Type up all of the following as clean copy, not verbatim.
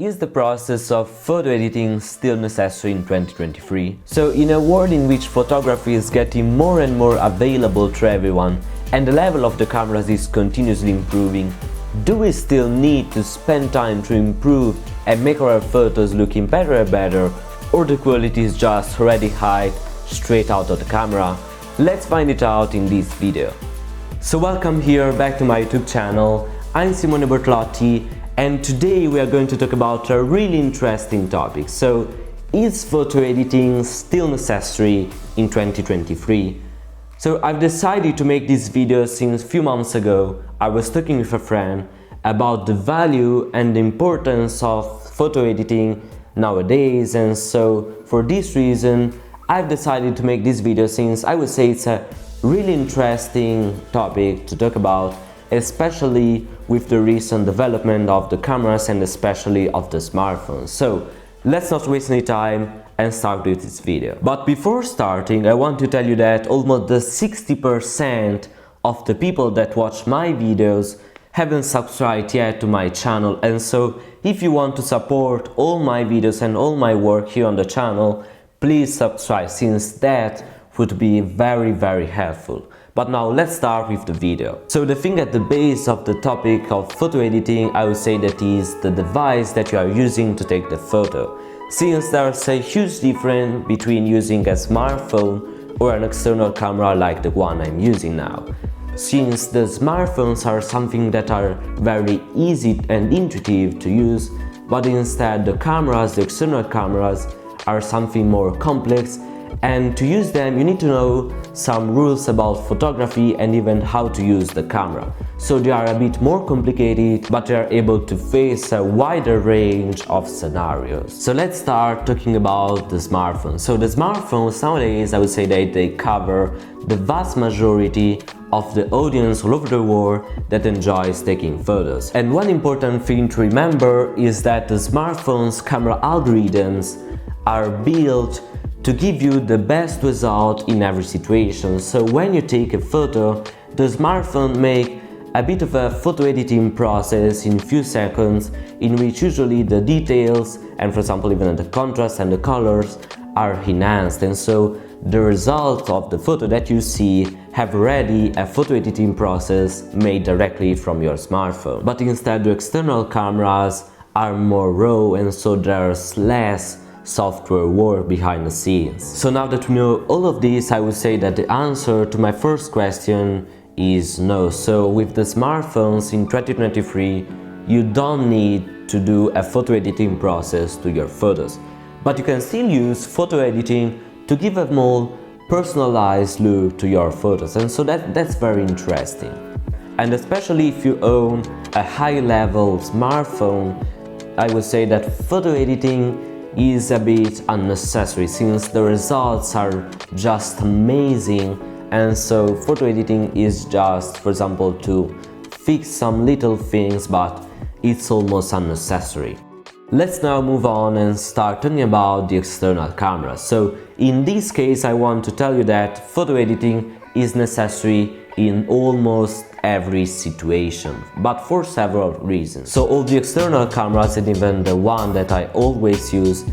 Is the process of photo editing still necessary in 2023? So, in a world in which photography is getting more and more available to everyone and the level of the cameras is continuously improving, do we still need to spend time to improve and make our photos looking better and better, or the quality is just already high straight out of the camera? Let's find it out in this video. So welcome here back to my YouTube channel. I'm Simone Bortolotti, and today we are going to talk about a really interesting topic. So, is photo editing still necessary in 2023? So I've decided to make this video since a few months ago. I was talking with a friend about the value and the importance of photo editing nowadays, and so for this reason I've decided to make this video, since I would say it's a really interesting topic to talk about, especially with the recent development of the cameras and especially of the smartphones. So let's not waste any time and start with this video. But before starting, I want to tell you that almost the 60% of the people that watch my videos haven't subscribed yet to my channel, and so if you want to support all my videos and all my work here on the channel, please subscribe, since that would be very helpful. But now let's start with the video. So the thing at the base of the topic of photo editing, I would say, that is the device that you are using to take the photo. Since there's a huge difference between using a smartphone or an external camera like the one I'm using now. Since the smartphones are something that are very easy and intuitive to use, but instead the cameras, the external cameras, are something more complex, and to use them you need to know some rules about photography and even how to use the camera. So they are a bit more complicated, but they are able to face a wider range of scenarios. So let's start talking about the smartphones. So the smartphones nowadays, I would say that they cover the vast majority of the audience all over the world that enjoys taking photos. And one important thing to remember is that the smartphone's camera algorithms are built to give you the best result in every situation. So when you take a photo, the smartphone make a bit of a photo editing process in few seconds, in which usually the details and, for example, even the contrast and the colors are enhanced, and so the result of the photo that you see have already a photo editing process made directly from your smartphone. But instead the external cameras are more raw, and so there's less software work behind the scenes. So now that we know all of this, I would say that the answer to my first question is no. So with the smartphones in 2023, you don't need to do a photo editing process to your photos, but you can still use photo editing to give a more personalized look to your photos, and so that's very interesting. And especially if you own a high-level smartphone, I would say that photo editing is a bit unnecessary, since the results are just amazing, and so photo editing is just, for example, to fix some little things, but it's almost unnecessary. Let's now move on and start talking about the external camera. So in this case, I want to tell you that photo editing is necessary in almost every situation, but for several reasons. So all the external cameras, and even the one that I always use,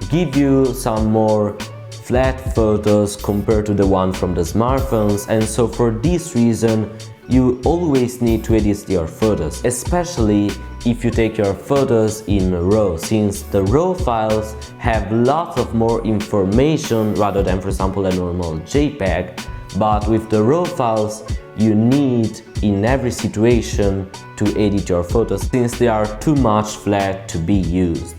give you some more flat photos compared to the one from the smartphones, and so for this reason you always need to edit your photos, especially if you take your photos in RAW, since the RAW files have lots of more information rather than, for example, a normal JPEG. But with the RAW files, you need in every situation to edit your photos, since they are too much flat to be used.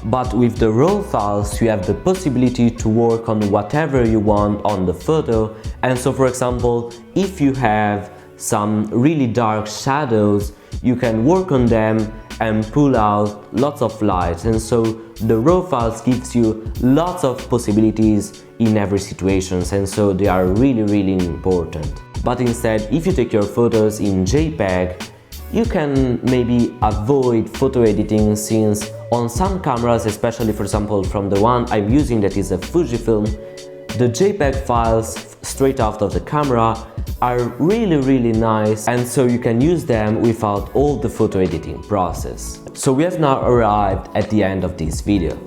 But with the RAW files, you have the possibility to work on whatever you want on the photo, and so, for example, if you have some really dark shadows, you can work on them and pull out lots of light, and so the RAW files gives you lots of possibilities in every situation, and so they are really important. But instead, if you take your photos in JPEG, you can maybe avoid photo editing, since on some cameras, especially, for example, from the one I'm using that is a Fujifilm, the JPEG files straight out of the camera are really nice, and so you can use them without all the photo editing process. So we have now arrived at the end of this video.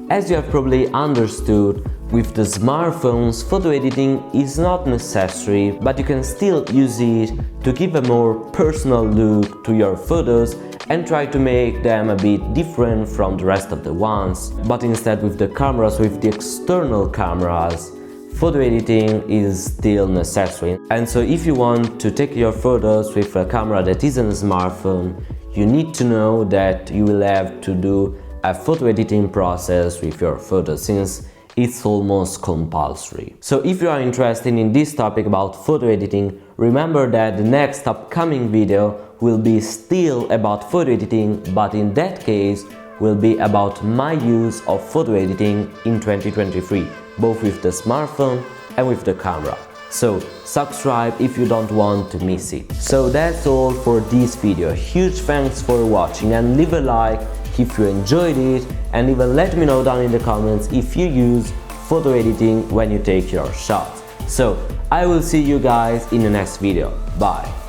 As you have probably understood, with the smartphones, photo editing is not necessary, but you can still use it to give a more personal look to your photos and try to make them a bit different from the rest of the ones. But instead, with the cameras, with the external cameras, photo editing is still necessary. And so if you want to take your photos with a camera that isn't a smartphone, you need to know that you will have to do a photo editing process with your photos, since it's almost compulsory. So if you are interested in this topic about photo editing, remember that the next upcoming video will be still about photo editing, but in that case will be about my use of photo editing in 2023, both with the smartphone and with the camera. So subscribe if you don't want to miss it. So that's all for this video. Huge thanks for watching, and leave a like if you enjoyed it, and even let me know down in the comments if you use photo editing when you take your shots. So I will see you guys in the next video. Bye.